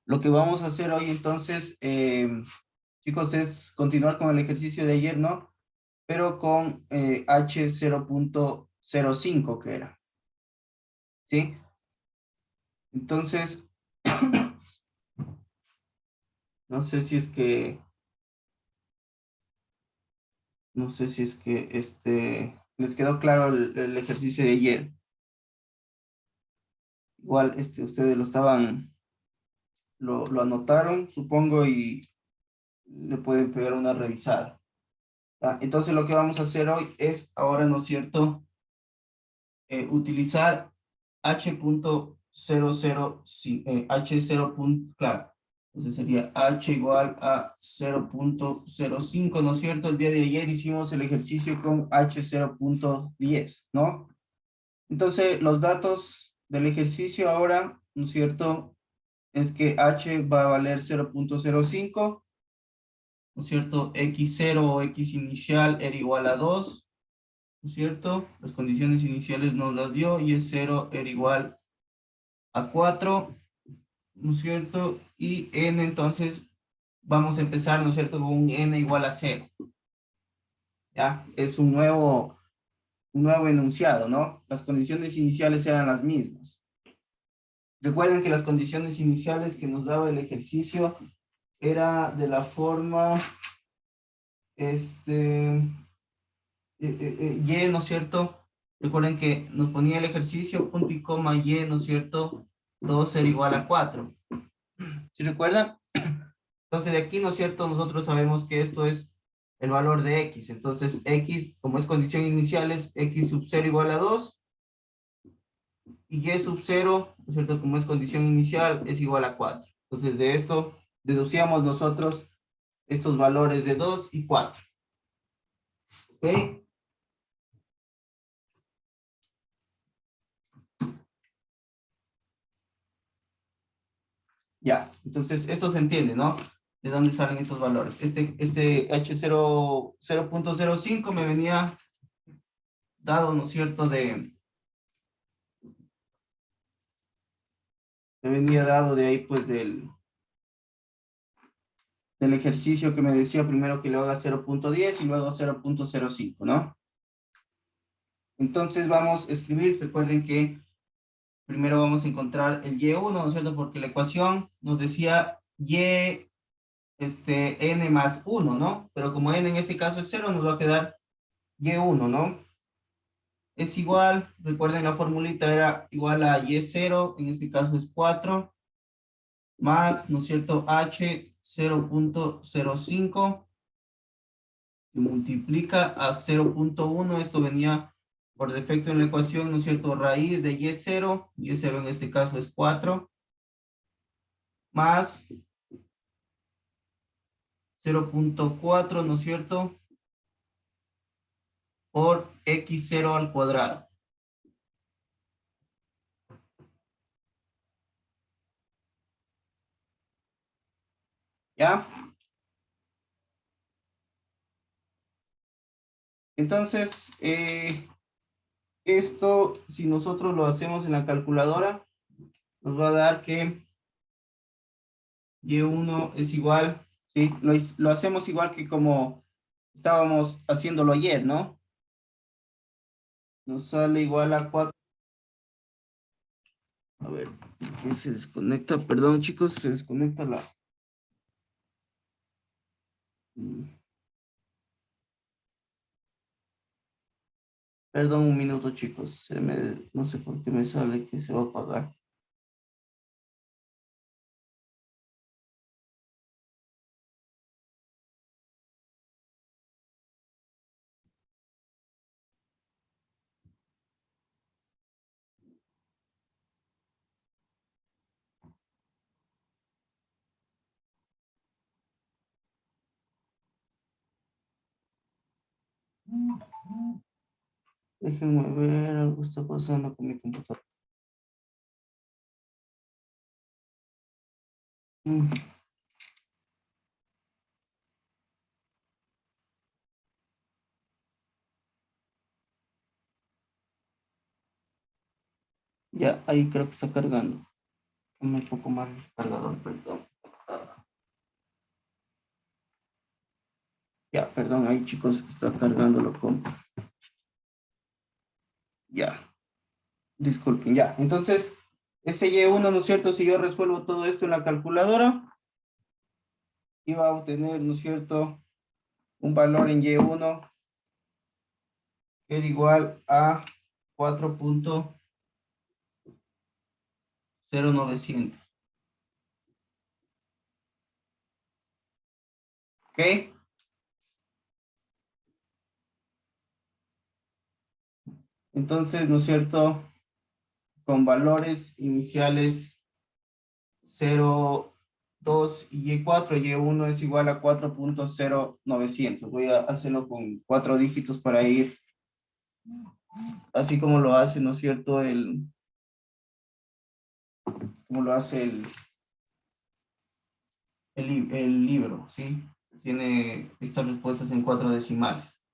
Lo que vamos a hacer hoy entonces, chicos, es continuar con el ejercicio de ayer, ¿no? Pero con H 0.05 que era, ¿sí? Entonces, no sé si es que, les quedó claro el ejercicio de ayer. Igual, ustedes lo anotaron, supongo, y le pueden pegar una revisada. ¿Ah? Entonces, lo que vamos a hacer hoy es ahora, ¿no es cierto? Utilizar H0, claro. Entonces sería H igual a 0.05, ¿no es cierto? El día de ayer hicimos el ejercicio con H 0.10, ¿no? Entonces, los datos del ejercicio ahora, ¿no es cierto? Es que H va a valer 0.05, ¿no es cierto? X0 o X inicial era igual a 2, ¿no es cierto? Las condiciones iniciales nos las dio y es 0 era igual a 4, ¿no es cierto? Y n, entonces, vamos a empezar, ¿no es cierto? Con un n igual a 0. ¿Ya? Es un nuevo enunciado, ¿no? Las condiciones iniciales eran las mismas. Recuerden que las condiciones iniciales que nos daba el ejercicio era de la forma, y, ¿no es cierto? Recuerden que nos ponía el ejercicio, punto y coma, y, ¿no es cierto? 2 era igual a 4. ¿Sí recuerdan? Entonces, de aquí, ¿no es cierto? Nosotros sabemos que esto es el valor de x. Entonces, x, como es condición inicial, es x sub 0 igual a 2. Y y sub 0, ¿no es cierto? Como es condición inicial, es igual a 4. Entonces, de esto deducíamos nosotros estos valores de 2 y 4. ¿Ok? Ya, entonces esto se entiende, ¿no? ¿De dónde salen estos valores? Este H0.05 me venía dado, ¿no es cierto? Me venía dado de ahí, pues, del ejercicio que me decía primero que lo haga 0.10 y luego 0.05, ¿no? Entonces vamos a escribir, recuerden que primero vamos a encontrar el y1, ¿no es cierto? Porque la ecuación nos decía y n más 1, ¿no? Pero como n en este caso es 0, nos va a quedar y1, ¿no? Es igual, recuerden la formulita era igual a y0, en este caso es 4, más, ¿no es cierto? H 0.05 que multiplica a 0.1, esto venía por defecto en la ecuación, ¿no es cierto? Raíz de y0 en este caso es 4, más 0.4, ¿no es cierto? Por x0 al cuadrado. ¿Ya? Entonces, esto, si nosotros lo hacemos en la calculadora, nos va a dar que y1 es igual, ¿sí? Lo hacemos igual que como estábamos haciéndolo ayer, ¿no? Nos sale igual a 4. A ver, ¿qué se desconecta? Perdón, chicos, se desconecta la... Perdón, un minuto, chicos. No sé por qué me sale que se va a apagar. Déjenme ver, algo está pasando con mi computadora. Ya, ahí creo que está cargando. Un poco más cargador, perdón. Ya, perdón, ahí chicos, está cargando lo compu. Ya, disculpen, ya. Entonces, ese Y1, ¿no es cierto? Si yo resuelvo todo esto en la calculadora, iba a obtener, ¿no es cierto?, un valor en Y1 que era igual a 4.0900. ¿Ok? Entonces, ¿no es cierto?, con valores iniciales 0, 2 y Y4, Y1 es igual a 4.0900. Voy a hacerlo con 4 dígitos para ir, así como lo hace, ¿no es cierto?, como lo hace el libro, ¿sí? Tiene estas respuestas en 4 decimales.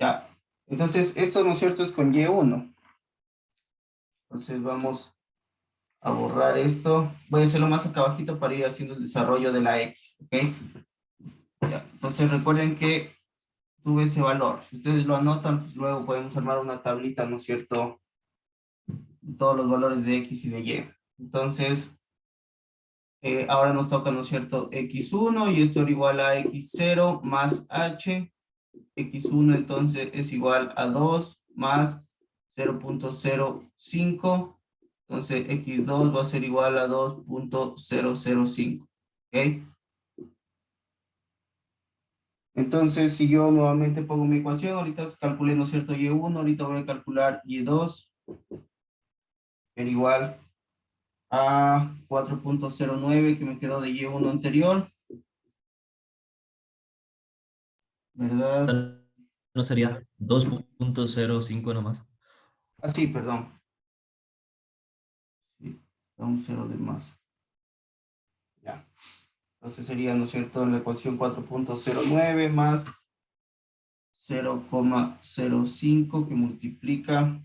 Ya. Entonces, esto, ¿no es cierto?, es con Y1. Entonces, vamos a borrar esto. Voy a hacerlo más acá abajito para ir haciendo el desarrollo de la X, ¿ok? Ya. Entonces, recuerden que tuve ese valor. Si ustedes lo anotan, pues luego podemos armar una tablita, ¿no es cierto?, todos los valores de X y de Y. Entonces, ahora nos toca, ¿no es cierto?, X1 y esto era igual a X0 más H. X1 entonces es igual a 2 más 0.05. Entonces X2 va a ser igual a 2.005. ¿Ok? Entonces, si yo nuevamente pongo mi ecuación, ahorita calculé, ¿no es cierto?, Y1, ahorita voy a calcular Y2, era igual a 4.09 que me quedó de Y1 anterior, ¿verdad? Esta no sería 2.05 nomás. Ah, sí, perdón. Sí, un cero de más. Ya. Entonces sería, ¿no es cierto?, en la ecuación 4.09 más 0.05 que multiplica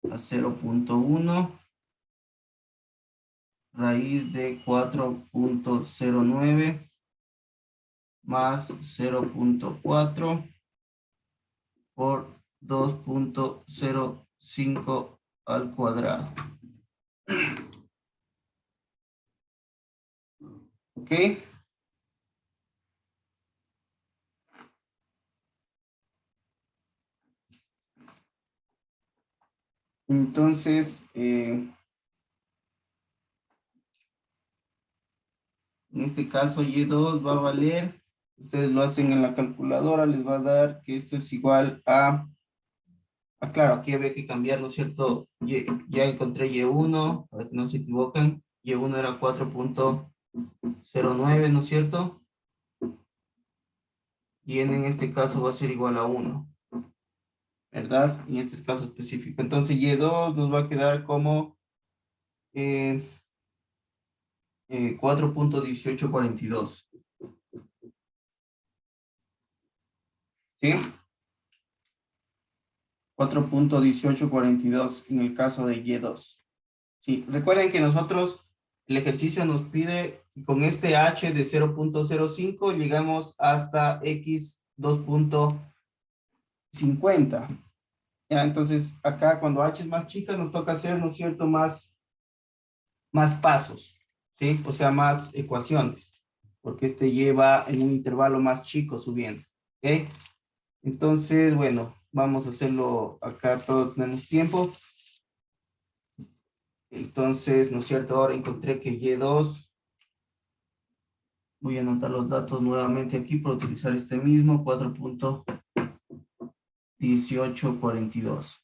a 0.1 raíz de 4.09 más 0.4 por 2.05 al cuadrado. ¿Ok? Entonces, en este caso Y2 va a valer, ustedes lo hacen en la calculadora, les va a dar que esto es igual a, claro, aquí había que cambiar, ¿no es cierto? Ya encontré Y1, para que no se equivoquen, Y1 era 4.09, ¿no es cierto? Y en este caso va a ser igual a 1, ¿verdad? En este caso específico. Entonces Y2 nos va a quedar como 4.1842. ¿Sí? 4.1842 en el caso de Y2. Sí, recuerden que nosotros, el ejercicio nos pide, con este H de 0.05 llegamos hasta X 2.50. Ya, entonces acá cuando H es más chica nos toca hacer, ¿no es cierto?, más pasos, ¿sí? O sea, más ecuaciones, porque este lleva en un intervalo más chico subiendo, ¿ok? Entonces, bueno, vamos a hacerlo acá, todos tenemos tiempo. Entonces, ¿no es cierto? Ahora encontré que Y2, voy a anotar los datos nuevamente aquí para utilizar este mismo, 4.1842.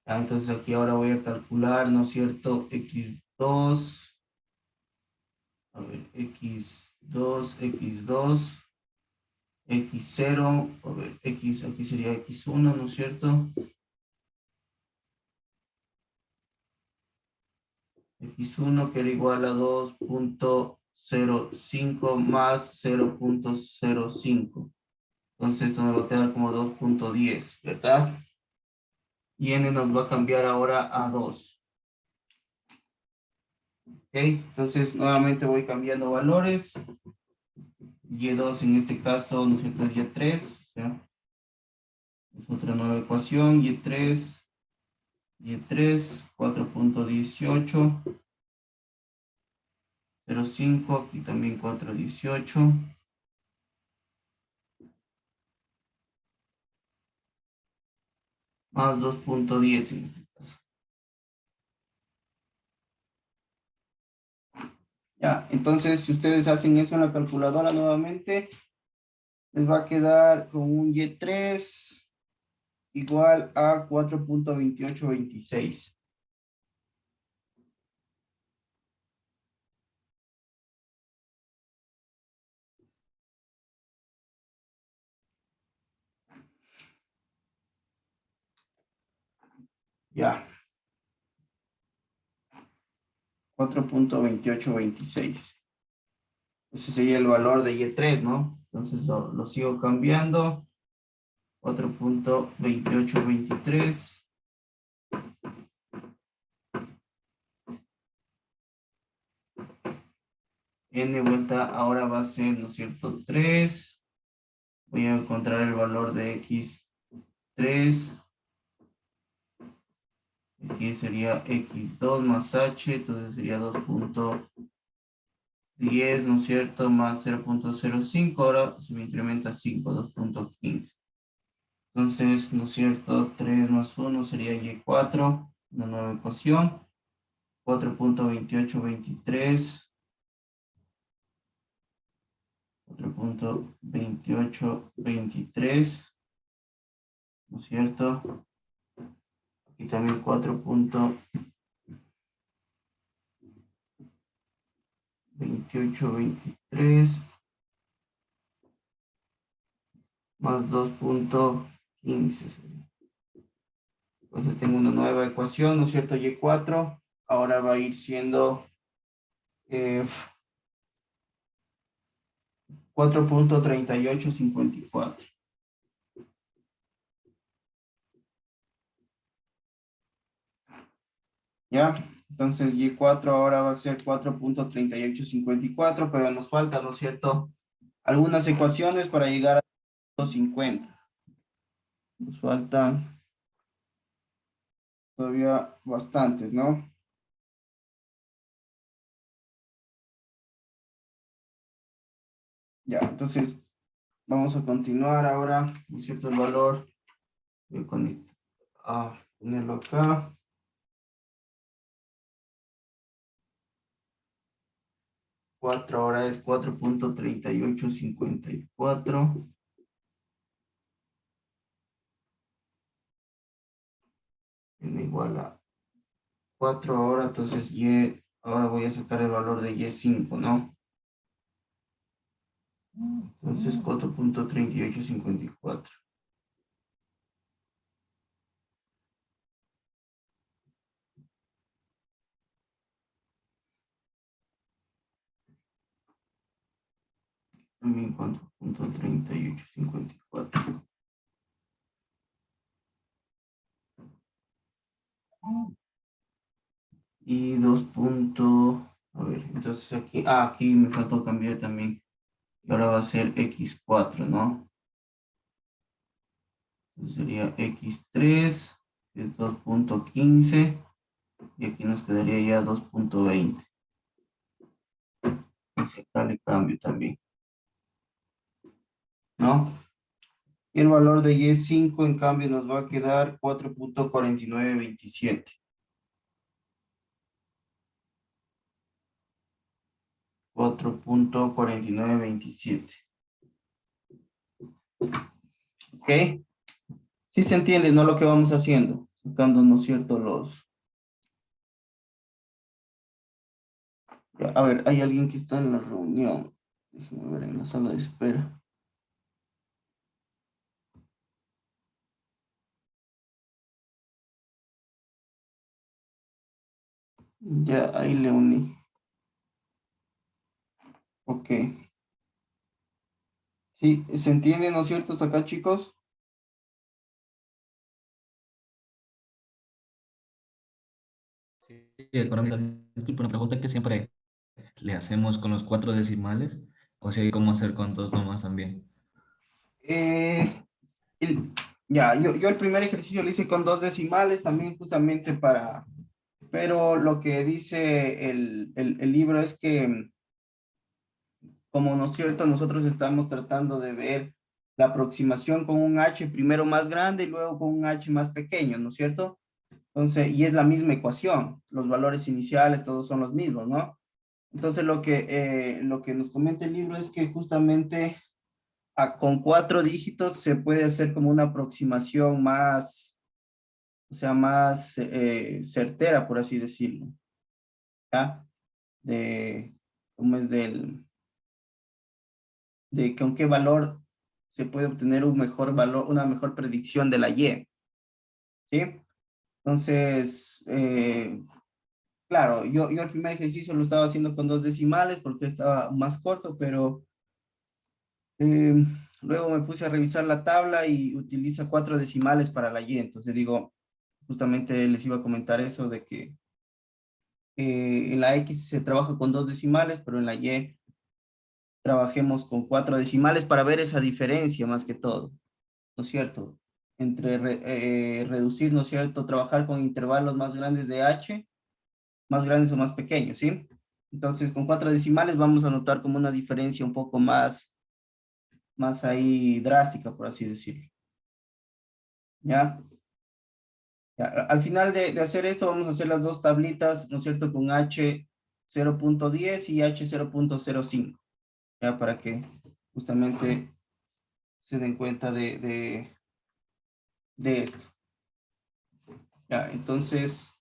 Entonces aquí ahora voy a calcular, ¿no es cierto?, X2, a ver, X2, X0, a ver, X, aquí sería X1, ¿no es cierto? X1 que era igual a 2.05 más 0.05. Entonces esto me va a quedar como 2.10, ¿verdad? y n nos va a cambiar ahora a 2. Ok, entonces nuevamente voy cambiando valores. Y2 en este caso, ¿no es cierto? Es Y3, o sea, es otra nueva ecuación, Y3, 4.1805, aquí también 4.18, más 2.10 en este caso. Ya, entonces si ustedes hacen eso en la calculadora nuevamente, les va a quedar con un Y3 igual a 4.2826. Ya, 4.2826. Ese sería el valor de Y3, ¿no? Entonces lo sigo cambiando. 4.2823. N vuelta ahora va a ser, ¿no es cierto? 3. Voy a encontrar el valor de X3. Aquí sería X2 más H, entonces sería 2.10, ¿no es cierto? Más 0.05, ahora se me incrementa 5, 2.15. Entonces, ¿no es cierto? 3 más 1 sería Y4, una nueva ecuación. 4.2823. 4.2823, ¿no es cierto? Aquí también 4.2823 más 2.15. Entonces tengo una nueva ecuación, ¿no es cierto? Y4 ahora va a ir siendo 4.3854. ¿Ya? Entonces Y4 ahora va a ser 4.3854, pero nos falta, ¿no es cierto? Algunas ecuaciones para llegar a 250. Nos faltan todavía bastantes, ¿no? Ya, entonces vamos a continuar ahora, ¿no es cierto? El valor, voy a ponerlo acá. Ahora es 4.3854. N igual a 4 ahora, entonces Y, ahora voy a sacar el valor de Y5, ¿no? Entonces 4.3854. También 4.3854. Y 2. A ver, entonces aquí, aquí me faltó cambiar también. Y ahora va a ser X4, ¿no? Entonces sería X3, que es 2.15, y aquí nos quedaría ya 2.20. Entonces acá le cambio también, ¿no? Y el valor de Y5 en cambio nos va a quedar 4.4927. 4.4927. ¿Ok? Sí se entiende, ¿no? Lo que vamos haciendo, sacando, ¿no es cierto? A ver, hay alguien que está en la reunión. Déjenme ver en la sala de espera. Ya, ahí le uní. Ok. Sí, ¿se entiende, no es cierto, acá, chicos? económica. Disculpe, una pregunta que siempre le hacemos con los 4 decimales, o si hay cómo hacer con dos nomás también. Eh, el- ya, yo el primer ejercicio lo hice con 2 decimales también justamente para, pero lo que dice el libro es que, como no es cierto, nosotros estamos tratando de ver la aproximación con un h primero más grande y luego con un h más pequeño, ¿no es cierto? Entonces, y es la misma ecuación, los valores iniciales, todos son los mismos, ¿no? Entonces, lo que nos comenta el libro es que justamente con 4 dígitos se puede hacer como una aproximación más, o sea, más certera, por así decirlo, ¿ya? De, ¿cómo es de con qué valor se puede obtener un mejor valor, una mejor predicción de la Y, ¿sí? Entonces, claro, yo el primer ejercicio lo estaba haciendo con 2 decimales porque estaba más corto, pero eh, luego me puse a revisar la tabla y utiliza 4 decimales para la Y. Entonces digo, justamente les iba a comentar eso de que en la X se trabaja con 2 decimales, pero en la Y trabajemos con 4 decimales para ver esa diferencia más que todo, ¿no es cierto? Entre reducir, ¿no es cierto? Trabajar con intervalos más grandes de H, más grandes o más pequeños, ¿sí? Entonces, con 4 decimales vamos a notar como una diferencia un poco más ahí drástica, por así decirlo. ¿Ya? Ya, al final de hacer esto, vamos a hacer las dos tablitas, ¿no es cierto? Con H 0.10 y H 0.05, ¿ya? Para que justamente se den cuenta de esto. Ya, entonces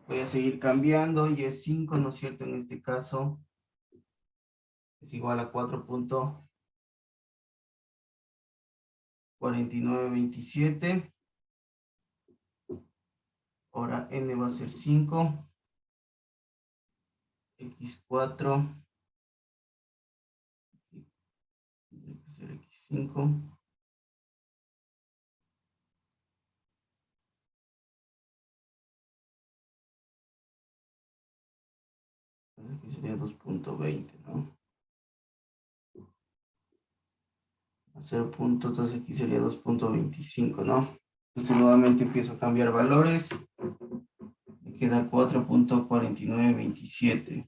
voy a seguir cambiando y es 5, ¿no es cierto? En este caso es igual a 4.4927. Ahora n va a ser 5, x4, tiene que ser x5, aquí sería 2.20, ¿no? A 0 punto, entonces aquí sería 2.25, ¿no? Entonces nuevamente empiezo a cambiar valores, me queda 4.4927.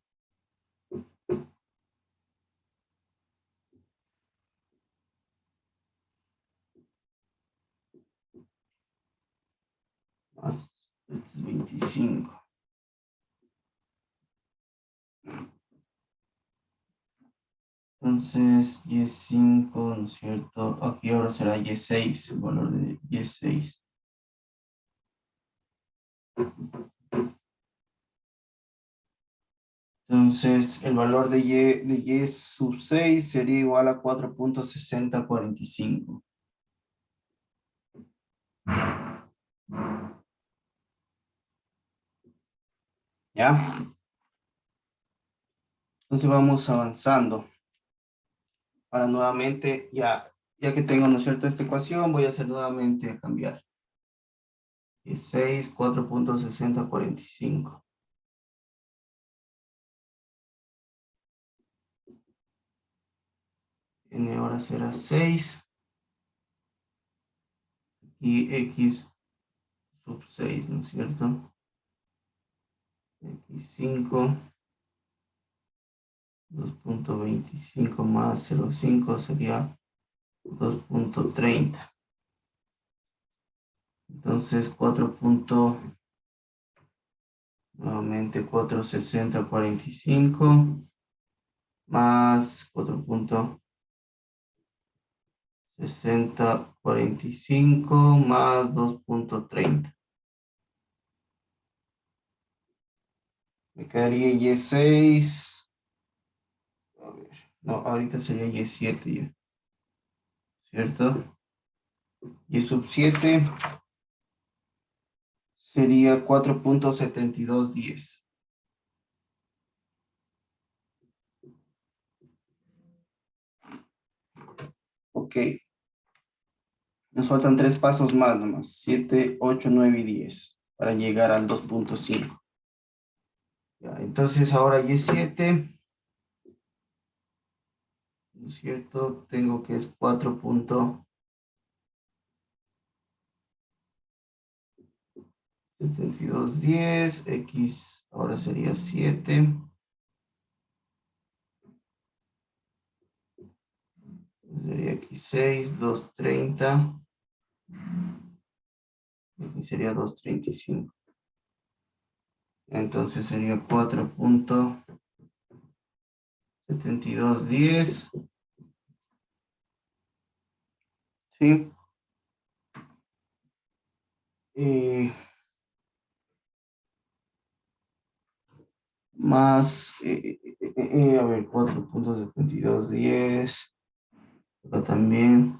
Más, este es 25. Entonces, Y5, ¿no es cierto? Aquí ahora será Y6, el valor de Y6. Entonces, el valor de Y sub 6 sería igual a 4.6045. ¿Ya? Entonces vamos avanzando. Ahora nuevamente, ya que tengo, ¿no es cierto?, esta ecuación, voy a hacer nuevamente a cambiar. Y6, 4.6045. N ahora será 6. Y X sub 6, ¿no es cierto? X5, 2.25 más 0.5 sería 2.30. Entonces 4. Nuevamente 4.6045 más 4.6045 más 2.30. Me quedaría Y6. A ver, no, ahorita sería Y7 ya, ¿cierto? Y sub 7 sería 4.7210. Ok, nos faltan 3 pasos más nomás, 7, 8, 9 y 10, para llegar al 2.5. Ya, entonces ahora Y7, ¿no es cierto? Tengo que es 4.7210, X ahora sería 7, sería X6, 230, X sería 235. Entonces sería 4.7210, ¿sí? Más, a ver, 4.7210, acá también,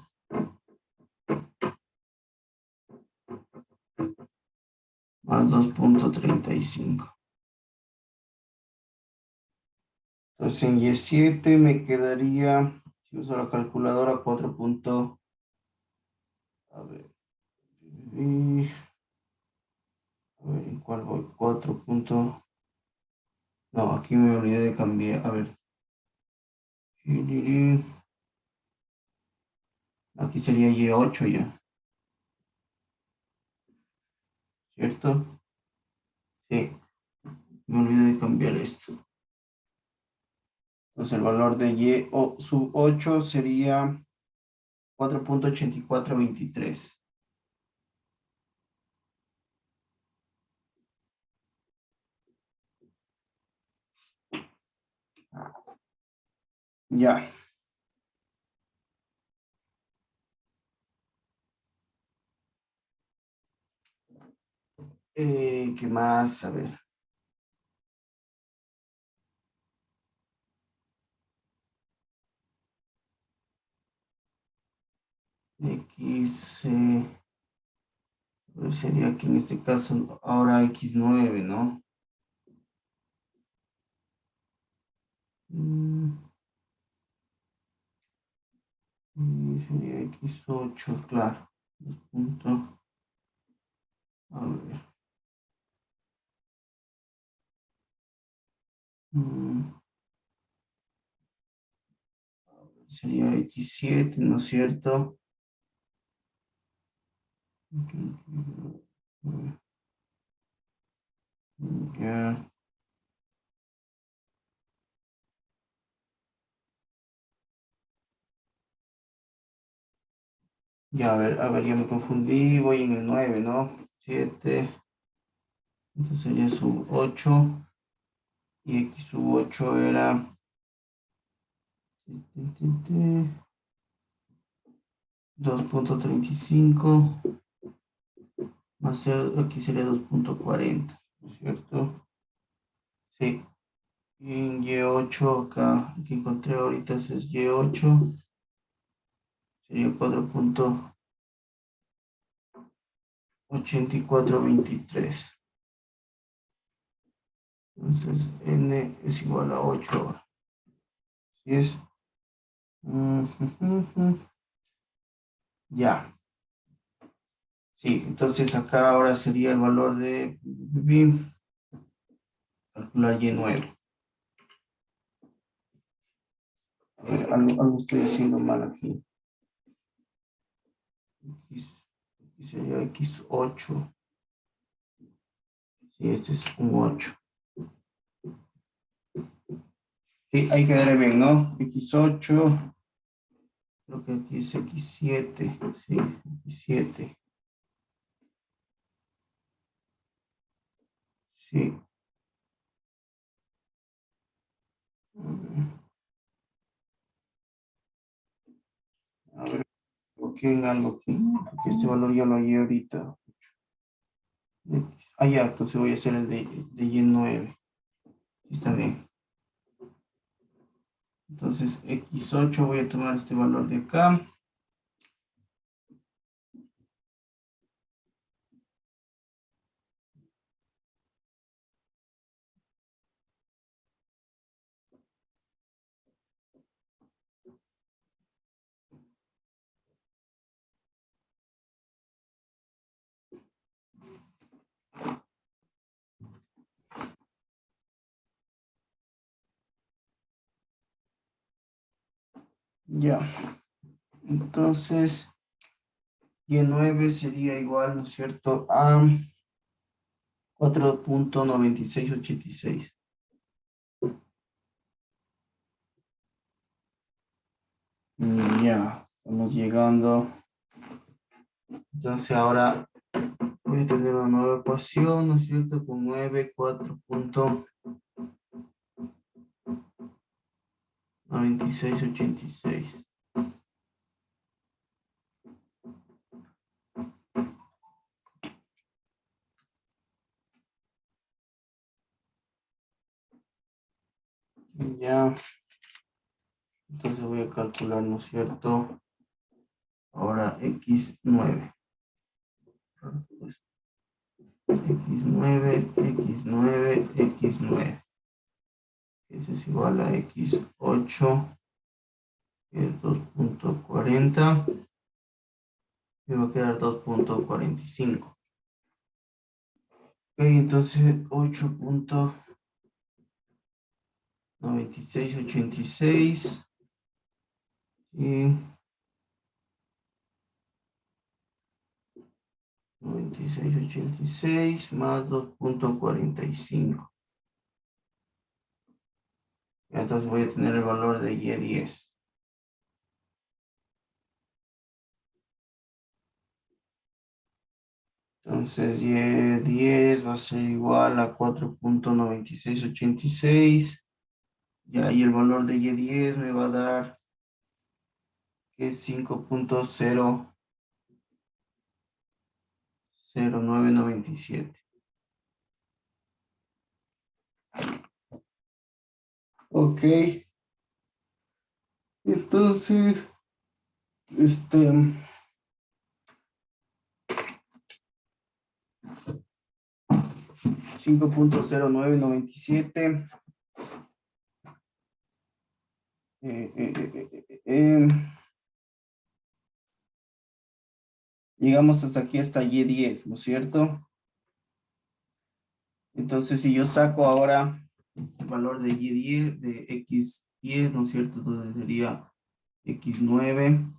más 2.35. Entonces en Y7 me quedaría, si uso la calculadora, 4. A ver, y- a ver, ¿en cuál voy? 4. No, aquí me olvidé de cambiar, a ver. Aquí sería Y8 ya, ¿cierto? Sí, me olvidé de cambiar esto. Entonces el valor de Y o sub 8 sería 4.8423. Ya. ¿Qué más? A ver. X, pues sería que en este caso ahora X9, ¿no? Mm, y sería X8, claro. Punto. A ver. mm, Sería X7, ¿no es cierto? Ya. Ya, a ver, ya me confundí. Voy en el 9, ¿no? 7. Entonces sería sub 8. Y X sub 8 era 2.35 más 0, aquí sería 2.40, ¿no es cierto? Sí. Y en Y8 acá, que encontré ahorita es Y8, sería 4.8423. Entonces N es igual a 8 ahora. ¿Sí es? Ya. Sí, entonces acá ahora sería el valor de calcular Y9. Algo estoy haciendo mal aquí. X, aquí sería X8. Sí, este es un 8. Sí, ahí quedará bien, ¿no? X8. Creo que aquí es X7. Sí, X7. Sí. A ver, ¿por qué en algo aquí? Porque este valor ya lo hallé ahorita. Ah, ya, entonces voy a hacer el de Y9. Está bien. Entonces, X8, voy a tomar este valor de acá. Ya. Entonces, Y9 sería igual, ¿no es cierto?, a 4.9686. Ya, estamos llegando. Entonces ahora voy a tener una nueva ecuación, ¿no es cierto?, con 9, 4.9686. Ya, entonces voy a calcular, ¿no es cierto?, ahora X9. X9, X9, X9. Eso es igual a X8, que es 2.40. Me va a quedar 2.45. Ok, entonces 8.9686 y 9686 más 2.45. Entonces voy a tener el valor de Y10. Entonces Y10 va a ser igual a 4.9686. Y ahí el valor de Y10 me va a dar que es 5.00997. Ok, entonces, 5.0997. Llegamos hasta aquí, hasta Y10, ¿no es cierto? Entonces, si yo saco ahora el valor de Y10, de X10, ¿no es cierto? Entonces sería X9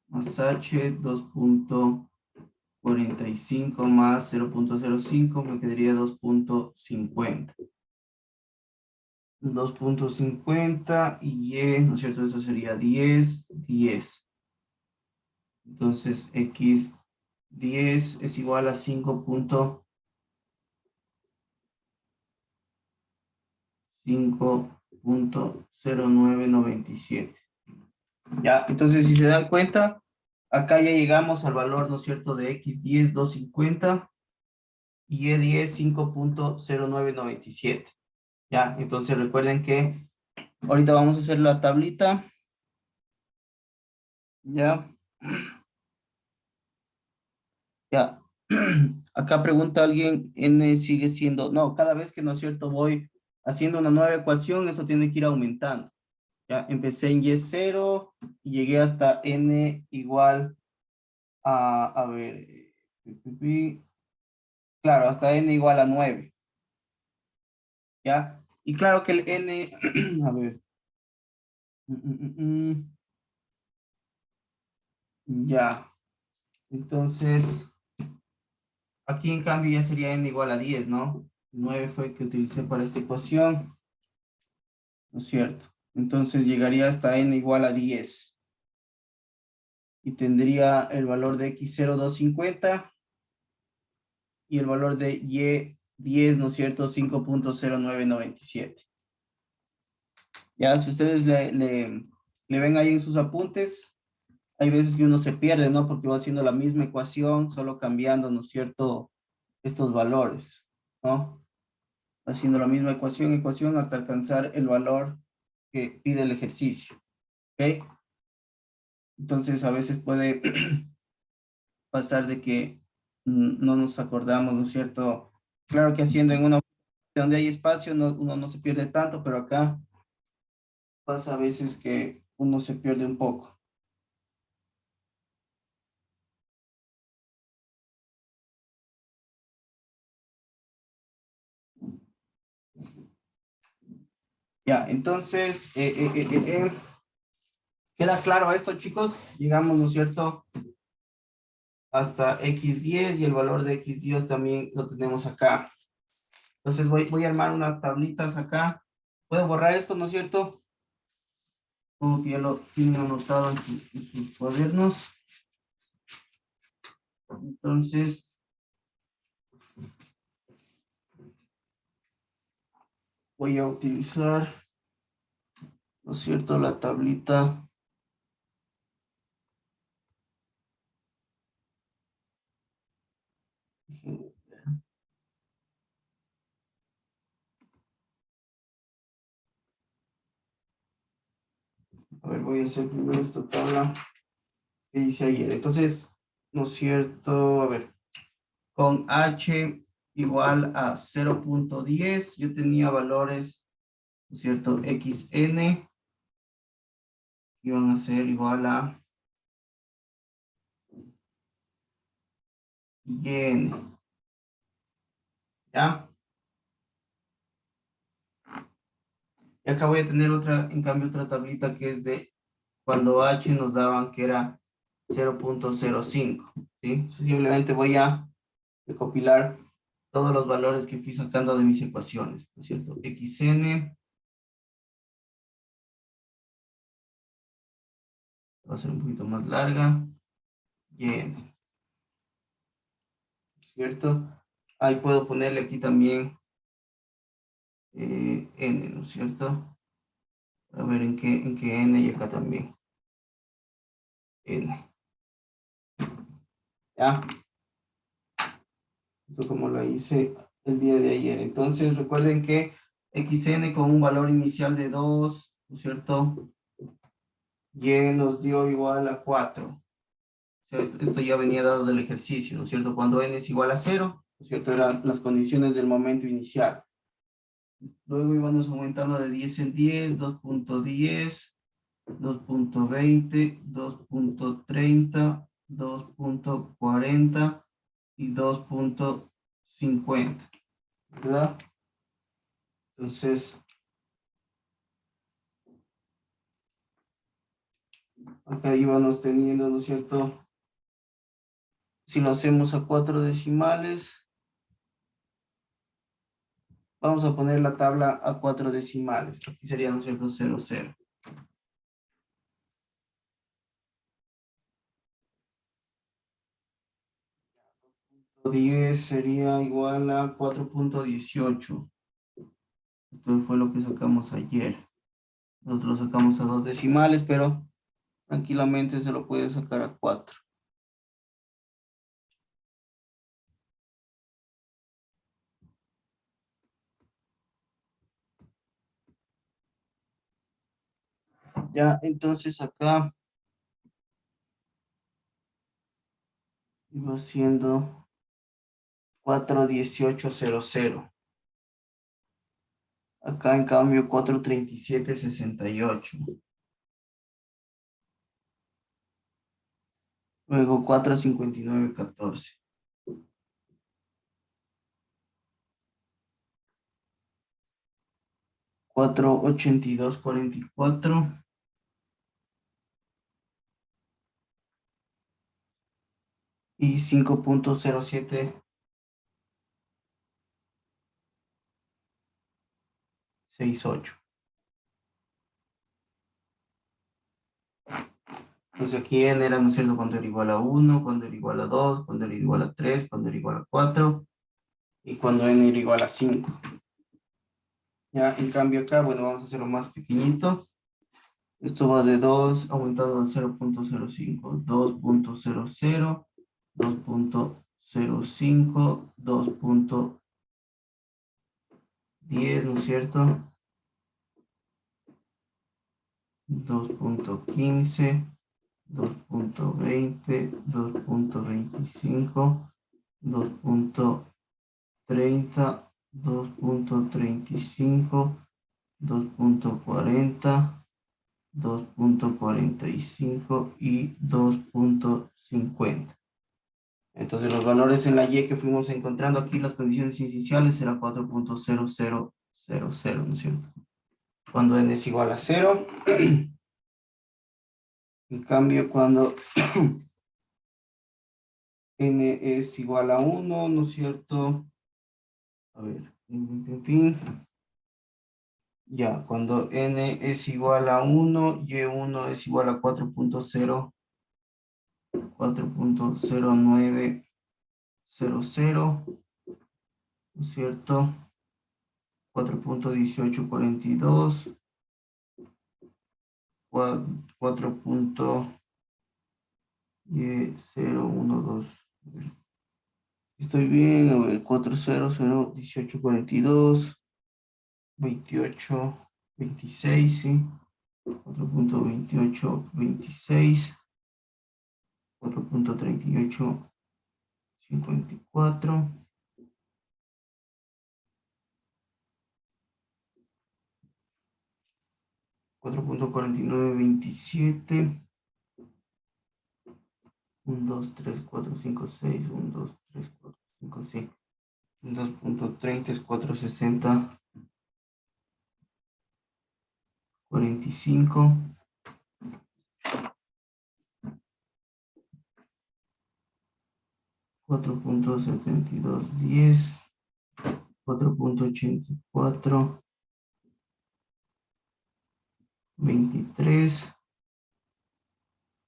más H, 2.45 más 0.05, me quedaría 2.50. 2.50 y Y, ¿no es cierto? Eso sería 10, 10. Entonces, X10 es igual a 5.0997. Ya, entonces si se dan cuenta, acá ya llegamos al valor, ¿no es cierto?, de X10, 250 y Y10, 5.0997. Ya, entonces recuerden que ahorita vamos a hacer la tablita. Ya, ya. Acá pregunta alguien, N sigue siendo, no, cada vez que, ¿no es cierto?, voy haciendo una nueva ecuación, eso tiene que ir aumentando. Ya, empecé en Y0 y llegué hasta N igual a ver, claro, hasta N igual a 9. ¿Ya? Y claro que el N, a ver, ya, entonces, aquí en cambio ya sería N igual a 10, ¿no? 9 fue que utilicé para esta ecuación, ¿no es cierto? Entonces llegaría hasta N igual a 10 y tendría el valor de X0, 250 y el valor de Y10, ¿no es cierto? 5.0997. Ya, si ustedes le ven ahí en sus apuntes, hay veces que uno se pierde, ¿no? Porque va haciendo la misma ecuación, solo cambiando, ¿no es cierto?, estos valores, ¿no? Haciendo la misma ecuación hasta alcanzar el valor que pide el ejercicio, ¿ok? Entonces, a veces puede pasar de que no nos acordamos, ¿no es cierto? Claro que haciendo en una donde hay espacio, uno no se pierde tanto, pero acá pasa a veces que uno se pierde un poco. Ya, entonces, ¿Queda claro esto, chicos? Llegamos, ¿no es cierto?, hasta x10 y el valor de x10 también lo tenemos acá. Entonces voy a armar unas tablitas acá. Puedo borrar esto, ¿no es cierto? Como que ya lo tienen anotado en sus cuadernos. Entonces, voy a utilizar, ¿no es cierto?, la tablita. A ver, voy a hacer primero esta tabla que hice ayer. Entonces, ¿no es cierto? A ver, con h igual a 0.10, yo tenía valores, ¿no es cierto?, xn, que iban a ser igual a yn. ¿Ya? Y acá voy a tener otra, en cambio, otra tablita que es de cuando h nos daban que era 0.05, ¿sí? Simplemente voy a recopilar todos los valores que fui sacando de mis ecuaciones, ¿no es cierto? xn, va a ser un poquito más larga, yn, ¿cierto? Ahí puedo ponerle aquí también n, ¿no es cierto? A ver en qué n y acá también n. ¿Ya? Esto como lo hice el día de ayer. Entonces recuerden que xn con un valor inicial de 2, ¿no es cierto?, y nos dio igual a 4. O sea, esto ya venía dado del ejercicio, ¿no es cierto? Cuando n es igual a 0, ¿no es cierto?, eran las condiciones del momento inicial. Luego íbamos aumentando de 10 en 10, 2.10, 2.20, 2.30, 2.40 y 2.50, ¿verdad? Entonces, acá íbamos teniendo, ¿no es cierto? Si lo hacemos a 4 decimales, vamos a poner la tabla a 4 decimales. Aquí sería, ¿no es cierto?, 0, 0. 10 sería igual a 4.18. Esto fue lo que sacamos ayer. Nosotros lo sacamos a 2 decimales, pero tranquilamente se lo puede sacar a 4. Ya, entonces acá iba siendo 4.1800. Acá en cambio 4.3768. Luego 4.5914. 4.8244. Y 5.0768. Entonces aquí n era, ¿no es cierto?, cuando era igual a 1, cuando era igual a 2, cuando era igual a 3, cuando era igual a 4 y cuando n era igual a 5. Ya, en cambio acá, bueno, vamos a hacerlo más pequeñito. Esto va de 2 aumentado a 0.05, 2.00, 2.05, 2.10, ¿no es cierto? 2.15, 2.20, 2.25, 2.30, 2.35, 2.40, 2.45 y 2.50. Entonces los valores en la Y que fuimos encontrando aquí, las condiciones iniciales, será 4.0000, ¿no es cierto? Cuando n es igual a 0, En cambio, cuando n es igual a 1, ¿no es cierto? A ver, ya, cuando n es igual a 1, y1 es igual a 4.0900, ¿no es cierto? 4.1842, 4.012. Estoy bien, a ver, 4001842, 28, 26, sí. 4.2826, 4.3854, 4.4927, 1, 2, 3, 4, 5, 6, 1, 2, 3, 4, 5, 6, 2.30, 460, 45, 4.7210, 4.84, 23,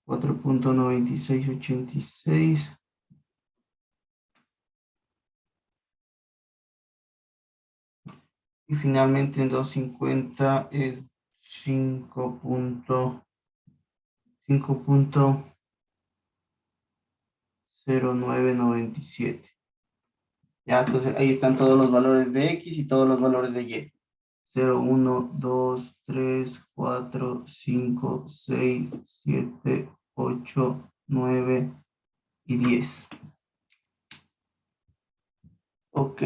4.9686, y finalmente en 250 es 5.0997. Ya, entonces ahí están todos los valores de X y todos los valores de Y. 0, 1, 2, 3, 4, 5, 6, 7, 8, 9 y 10. Ok.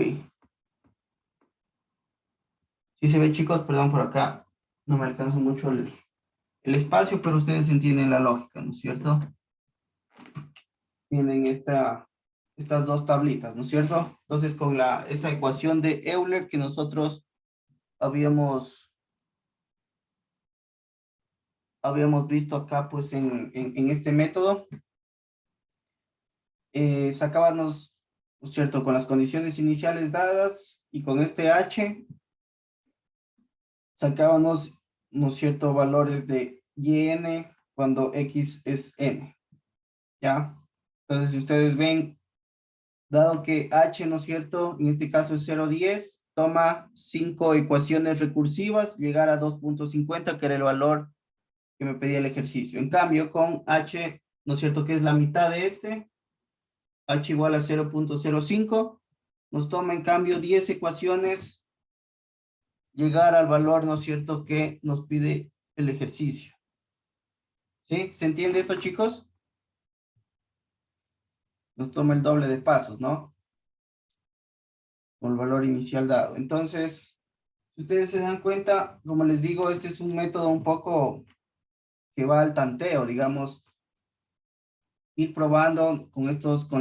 Si se ve, chicos, perdón por acá, no me alcanza mucho el espacio, pero ustedes entienden la lógica, ¿no es cierto? Tienen estas dos tablitas, ¿no es cierto? Entonces, con esa ecuación de Euler que nosotros habíamos visto acá, pues, en este método, sacábamos, ¿no es cierto?, con las condiciones iniciales dadas y con este H, sacábamos, ¿no es cierto?, valores de yn cuando x es n, ¿ya? Entonces, si ustedes ven, dado que h, ¿no es cierto?, en este caso es 0,10, toma 5 ecuaciones recursivas, llegar a 2.50, que era el valor que me pedía el ejercicio. En cambio, con h, ¿no es cierto?, que es la mitad de este, h igual a 0.05, nos toma en cambio 10 ecuaciones llegar al valor, ¿no es cierto?, que nos pide el ejercicio. ¿Sí? ¿Se entiende esto, chicos? Nos toma el doble de pasos, ¿no? Con el valor inicial dado. Entonces, si ustedes se dan cuenta, como les digo, este es un método un poco que va al tanteo, digamos, ir probando con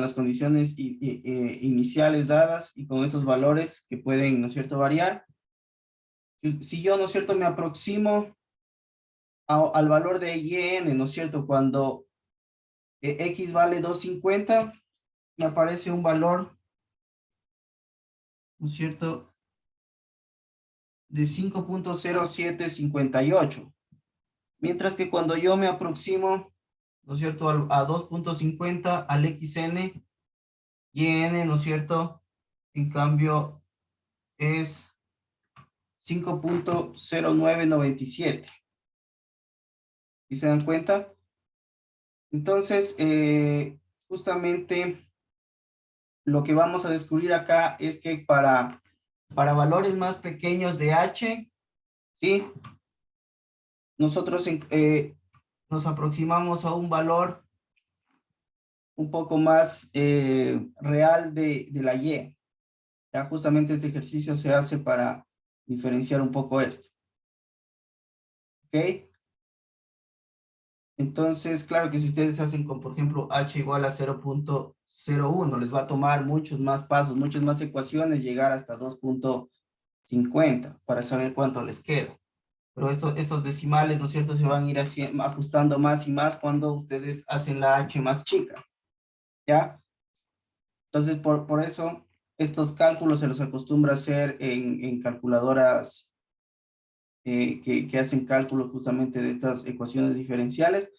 las condiciones iniciales dadas y con estos valores que pueden, ¿no es cierto?, variar. Si yo, ¿no es cierto?, me aproximo al valor de yn, ¿no es cierto?, cuando x vale 2.50, me aparece un valor, ¿no es cierto?, de 5.0758. Mientras que cuando yo me aproximo, ¿no es cierto?, a 2.50 al xn, yn, ¿no es cierto?, en cambio es 5.0997. ¿Y se dan cuenta? Entonces, justamente lo que vamos a descubrir acá es que para valores más pequeños de h, ¿sí?, nosotros nos aproximamos a un valor un poco más real de la y. Ya justamente este ejercicio se hace para diferenciar un poco esto. ¿Ok? Entonces, claro que si ustedes hacen con, por ejemplo, h igual a 0.01, les va a tomar muchos más pasos, muchas más ecuaciones, llegar hasta 2.50 para saber cuánto les queda. Pero estos decimales, ¿no es cierto?, se van a ir ajustando más y más cuando ustedes hacen la H más chica, ¿ya? Entonces, por eso, estos cálculos se los acostumbra a hacer en calculadoras que hacen cálculos justamente de estas ecuaciones diferenciales.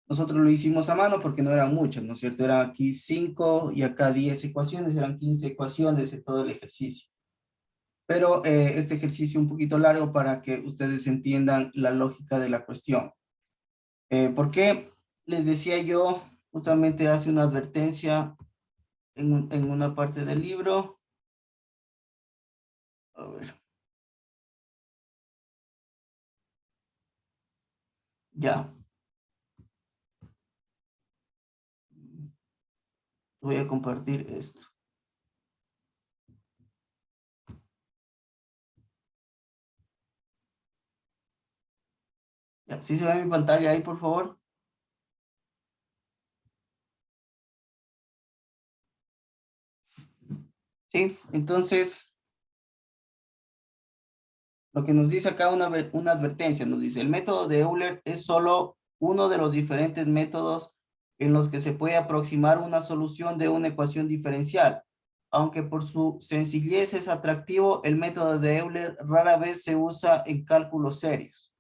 Nosotros lo hicimos a mano porque no eran muchas, ¿no es cierto? Eran aquí 5 y acá 10 ecuaciones, eran 15 ecuaciones en todo el ejercicio. Pero este ejercicio un poquito largo para que ustedes entiendan la lógica de la cuestión. ¿Por qué les decía yo? Justamente hace una advertencia en una parte del libro. A ver. Ya. Voy a compartir esto. Ya. ¿Sí se ve mi pantalla ahí, por favor? Sí. Entonces, lo que nos dice acá una advertencia, nos dice, el método de Euler es solo uno de los diferentes métodos en los que se puede aproximar una solución de una ecuación diferencial. Aunque por su sencillez es atractivo, el método de Euler rara vez se usa en cálculos serios.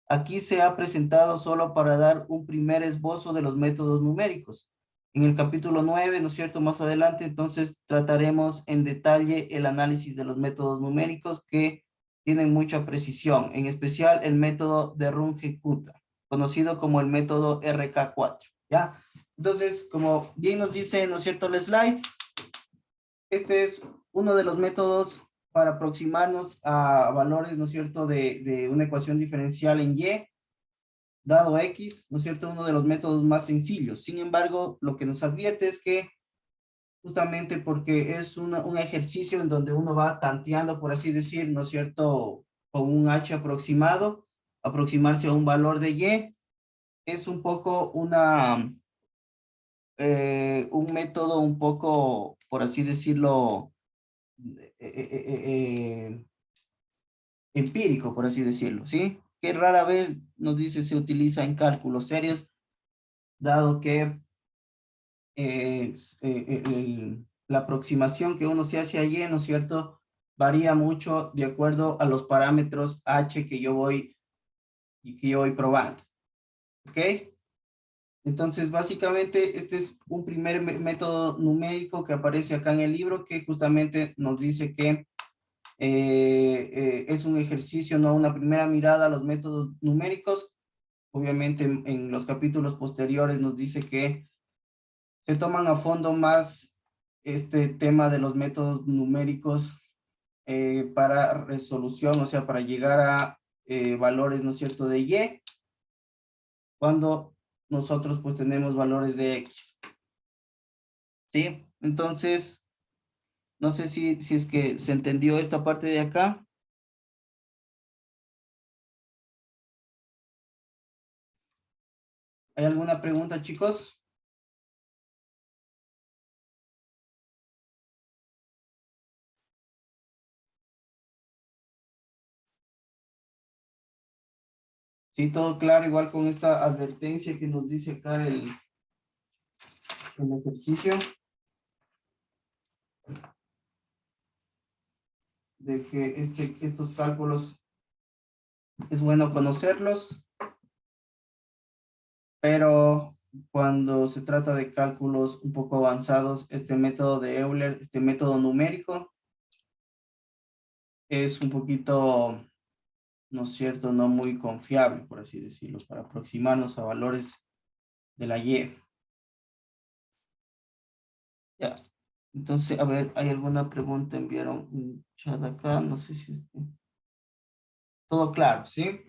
Aquí se ha presentado solo para dar un primer esbozo de los métodos numéricos. En el capítulo 9, ¿no es cierto? Más adelante, entonces, trataremos en detalle el análisis de los métodos numéricos que tienen mucha precisión, en especial el método de Runge-Kutta, conocido como el método RK4, ¿ya? Entonces, como bien nos dice, ¿no es cierto?, el slide, este es uno de los métodos para aproximarnos a valores, ¿no es cierto?, de una ecuación diferencial en Y, dado X, ¿no es cierto?, uno de los métodos más sencillos. Sin embargo, lo que nos advierte es que justamente porque es un ejercicio en donde uno va tanteando, por así decir, ¿no es cierto?, con un H aproximado, aproximarse a un valor de Y, es un poco un método un poco, por así decirlo, empírico, por así decirlo, ¿sí? Que rara vez nos dice se utiliza en cálculos serios, dado que la aproximación que uno se hace allí, ¿no es cierto?, varía mucho de acuerdo a los parámetros H que yo voy probando. ¿Ok? Entonces, básicamente, este es un primer método numérico que aparece acá en el libro que justamente nos dice que es un ejercicio, no una primera mirada a los métodos numéricos. Obviamente, en los capítulos posteriores nos dice que se toman a fondo más este tema de los métodos numéricos para resolución, o sea, para llegar a valores, ¿no es cierto?, de Y, cuando nosotros pues tenemos valores de X. ¿Sí? Entonces, no sé si es que se entendió esta parte de acá. ¿Hay alguna pregunta, chicos? Sí, todo claro, igual con esta advertencia que nos dice acá el ejercicio, de que estos cálculos es bueno conocerlos, pero cuando se trata de cálculos un poco avanzados, este método de Euler, este método numérico, es un poquito, ¿no es cierto?, no muy confiable, por así decirlo, para aproximarnos a valores de la Y. Ya. Entonces, a ver, ¿hay alguna pregunta? Enviaron un chat acá, no sé si... Todo claro, ¿sí?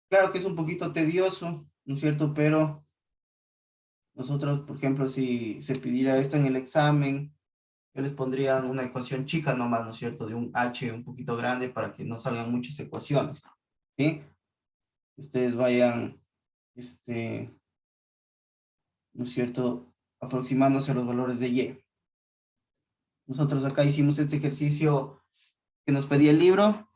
Claro que es un poquito tedioso, ¿no es cierto? Pero nosotros, por ejemplo, si se pidiera esto en el examen, yo les pondría una ecuación chica nomás, ¿no es cierto? De un H un poquito grande para que no salgan muchas ecuaciones, ¿sí? Ustedes vayan, ¿no es cierto?, aproximándose a los valores de Y. Nosotros acá hicimos este ejercicio que nos pedía el libro,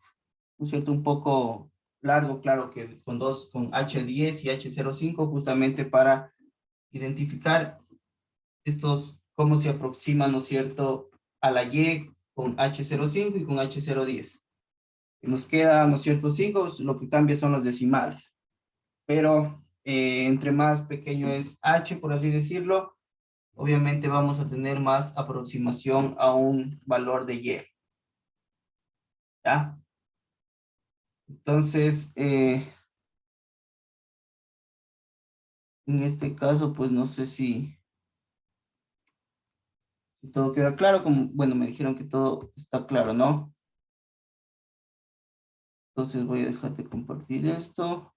¿no es cierto? Un poco largo, claro que con H10 y H05, justamente para identificar estos, cómo se aproximan, ¿no es cierto?, a la Y con H05 y con H010. Nos queda, ¿no es cierto?, 5, lo que cambia son los decimales. Pero entre más pequeño es H, por así decirlo, obviamente vamos a tener más aproximación a un valor de Y. ¿Ya? Entonces, en este caso, pues no sé si todo queda claro. Como, bueno, me dijeron que todo está claro, ¿no? Entonces voy a dejar de compartir esto.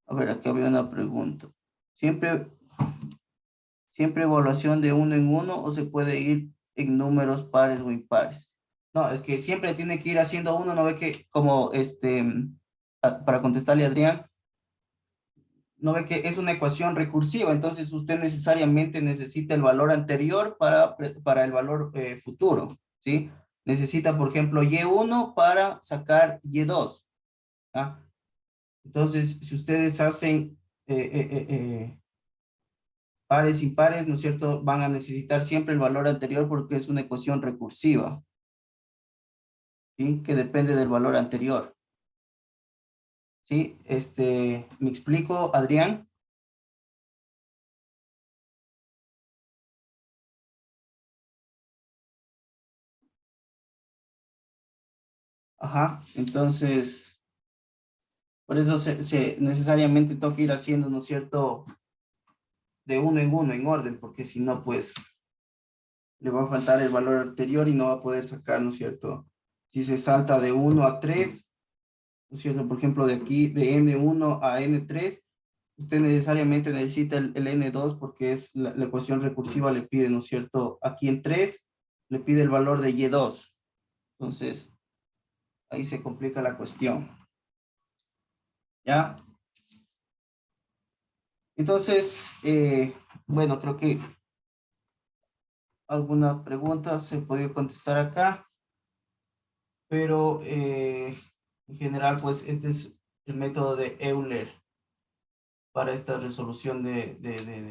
A ver, aquí había una pregunta. ¿Siempre, siempre evaluación de uno en uno o se puede ir en números pares o impares? No, es que siempre tiene que ir haciendo uno, ¿no ve que como para contestarle a Adrián, no ve que es una ecuación recursiva, entonces usted necesariamente necesita el valor anterior para el valor futuro, ¿sí? Necesita, por ejemplo, Y1 para sacar Y2, ¿ah? Entonces, si ustedes hacen pares y pares, ¿no es cierto? Van a necesitar siempre el valor anterior porque es una ecuación recursiva, ¿sí? Que depende del valor anterior, ¿sí? ¿Me explico, Adrián? Ajá, entonces, por eso necesariamente toca ir haciendo, ¿no es cierto?, de uno en orden, porque si no, pues, le va a faltar el valor anterior y no va a poder sacar, ¿no es cierto? Si se salta de 1 a 3, ¿no es cierto? Por ejemplo, de aquí, de N1 a N3, usted necesariamente necesita el N2 porque es la ecuación recursiva le pide, ¿no es cierto? Aquí en 3 le pide el valor de Y2. Entonces, ahí se complica la cuestión. ¿Ya? Entonces, bueno, creo que alguna pregunta se puede contestar acá, pero en general, pues este es el método de Euler para esta resolución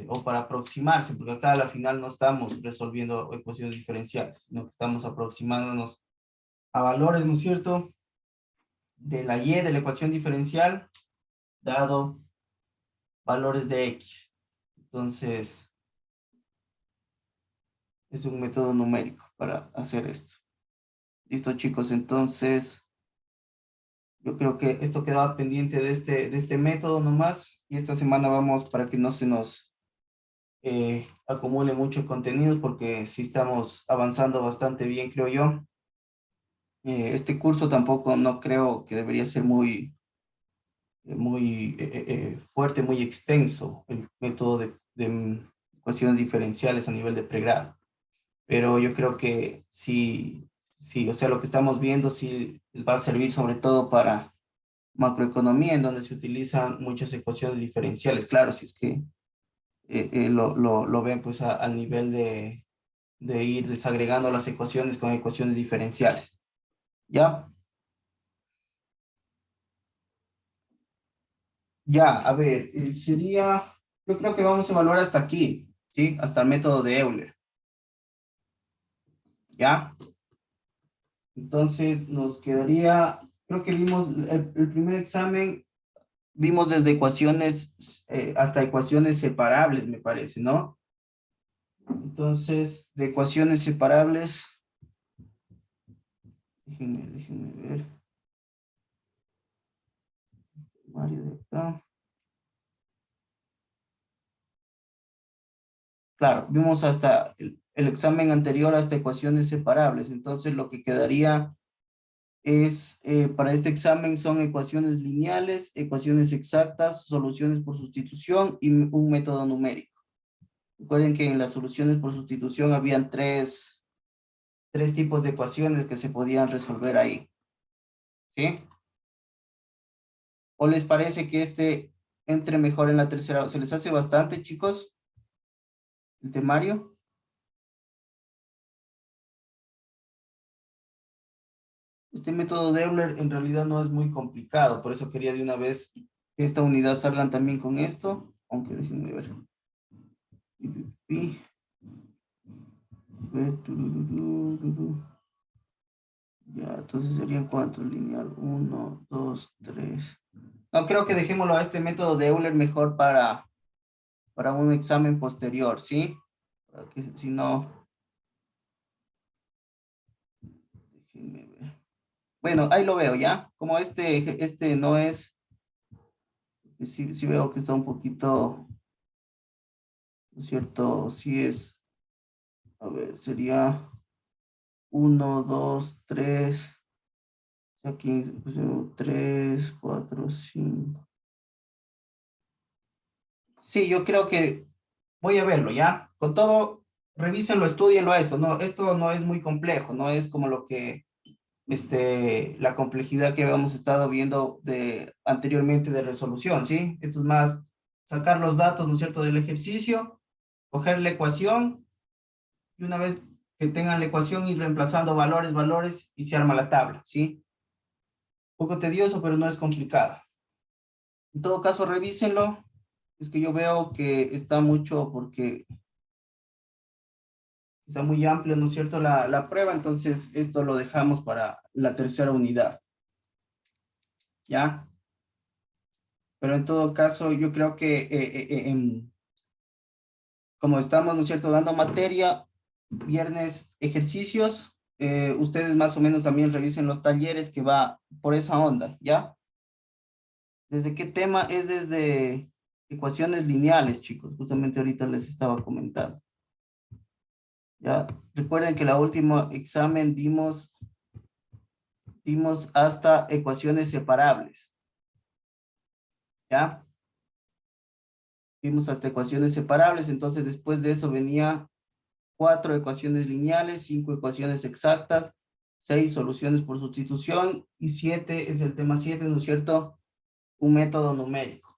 o para aproximarse, porque acá a la final no estamos resolviendo ecuaciones diferenciales, sino que estamos aproximándonos a valores, ¿no es cierto?, de la Y de la ecuación diferencial, dado valores de X. Entonces, es un método numérico para hacer esto. Listo, chicos, entonces yo creo que esto quedaba pendiente de este método nomás, y esta semana vamos para que no se nos acumule mucho contenido, porque sí estamos avanzando bastante bien, creo yo. Este curso tampoco no creo que debería ser muy fuerte, muy extenso, el método de ecuaciones diferenciales a nivel de pregrado. Pero yo creo que sí, o sea, lo que estamos viendo sí va a servir sobre todo para macroeconomía, en donde se utilizan muchas ecuaciones diferenciales. Claro, si es que lo ven pues al nivel de ir desagregando las ecuaciones con ecuaciones diferenciales. ¿Ya? Ya, a ver, yo creo que vamos a evaluar hasta aquí, ¿sí? Hasta el método de Euler. ¿Ya? Entonces nos quedaría, creo que vimos el primer examen, vimos desde ecuaciones hasta ecuaciones separables, me parece, ¿no? Entonces, de ecuaciones separables, déjenme ver, Mario de acá. Claro, vimos hasta el examen anterior hasta ecuaciones separables, entonces lo que quedaría es, para este examen son ecuaciones lineales, ecuaciones exactas, soluciones por sustitución y un método numérico. Recuerden que en las soluciones por sustitución habían tres tipos de ecuaciones que se podían resolver ahí, ¿sí? ¿O les parece que este entre mejor en la tercera? ¿Se les hace bastante, chicos, el temario? Este método de Euler en realidad no es muy complicado, por eso quería de una vez que esta unidad salgan también con esto, aunque déjenme ver. Ya, entonces serían cuántos lineal, 1, 2, 3. No, creo que dejémoslo a este método de Euler mejor para un examen posterior, ¿sí? Para que si no, déjenme ver. Bueno, ahí lo veo, ¿ya? Como este no es, sí veo que está un poquito, ¿no es cierto? Sí es, a ver, sería 1, 2, 3, aquí, 3, 4, 5. Sí, yo creo que voy a verlo, ¿ya? Con todo, revísenlo, estudienlo a esto. No, esto no es muy complejo, no es como lo que, la complejidad que habíamos estado viendo anteriormente de resolución, ¿sí? Esto es más sacar los datos, ¿no es cierto?, del ejercicio, coger la ecuación y una vez que tengan la ecuación ir reemplazando valores y se arma la tabla, ¿sí? Un poco tedioso, pero no es complicado. En todo caso, revísenlo. Es que yo veo que está mucho porque está muy amplio, ¿no es cierto?, la prueba, entonces esto lo dejamos para la tercera unidad, ¿ya? Pero en todo caso, yo creo que como estamos, ¿no es cierto?, dando materia, viernes ejercicios, ustedes más o menos también revisen los talleres que va por esa onda, ¿ya? ¿Desde qué tema? Es desde ecuaciones lineales, chicos, justamente ahorita les estaba comentando. Ya, recuerden que la última examen dimos hasta ecuaciones separables. ¿Ya? Vimos hasta ecuaciones separables, entonces después de eso venía 4 ecuaciones lineales, 5 ecuaciones exactas, 6 soluciones por sustitución y 7 es el tema 7, ¿no es cierto? Un método numérico.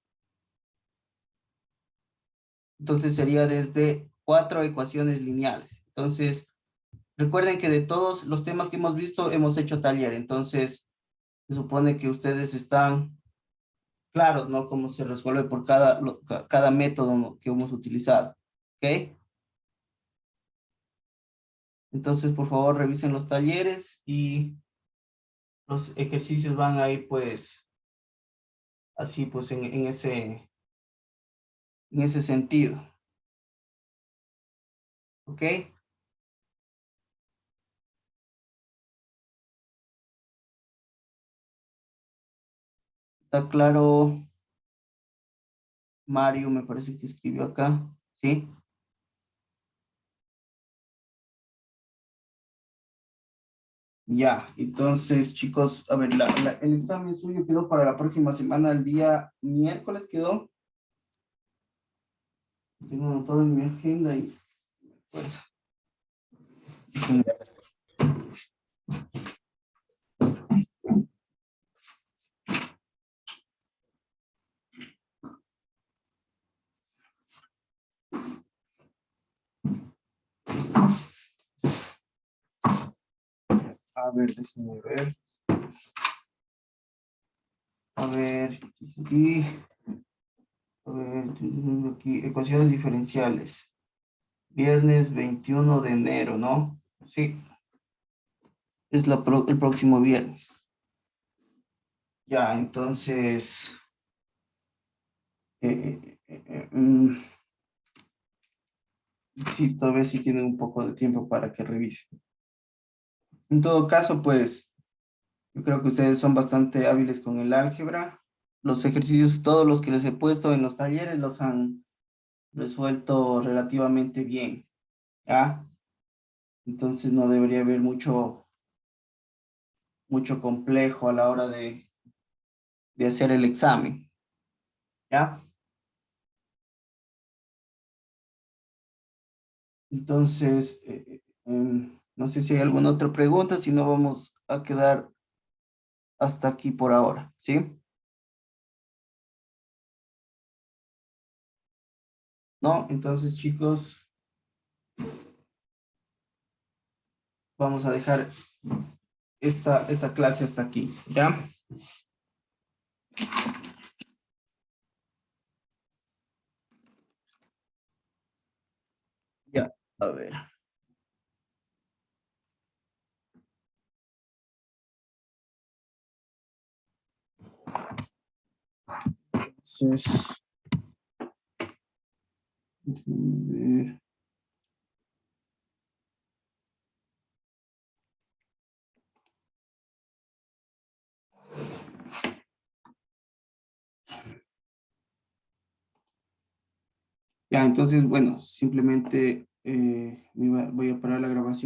Entonces sería desde 4 ecuaciones lineales. Entonces, recuerden que de todos los temas que hemos visto, hemos hecho taller. Entonces, se supone que ustedes están claros, ¿no? Cómo se resuelve por cada método, ¿no?, que hemos utilizado. ¿Ok? Entonces, por favor, revisen los talleres y los ejercicios van ahí, pues, así, pues, en ese sentido. ¿Ok? ¿Está claro? Mario, me parece que escribió acá. ¿Sí? Ya, entonces, chicos, a ver, el examen suyo quedó para la próxima semana, el día miércoles quedó. Tengo anotado en mi agenda y pues. A ver, déjenme ver. A ver, sí. A ver, aquí, ecuaciones diferenciales. Viernes 21 de enero, ¿no? Sí, es el próximo viernes. Ya, entonces, sí, todavía sí tienen un poco de tiempo para que revisen. En todo caso, pues, yo creo que ustedes son bastante hábiles con el álgebra. Los ejercicios, todos los que les he puesto en los talleres, los han resuelto relativamente bien, ¿ya? Entonces no debería haber mucho complejo a la hora de hacer el examen, ¿ya? Entonces, no sé si hay alguna otra pregunta, si no vamos a quedar hasta aquí por ahora, ¿sí? ¿No? Entonces, chicos, vamos a dejar esta clase hasta aquí, ¿ya? Ya, a ver. Entonces, déjenme ver. Ya, entonces, bueno, simplemente voy a parar la grabación.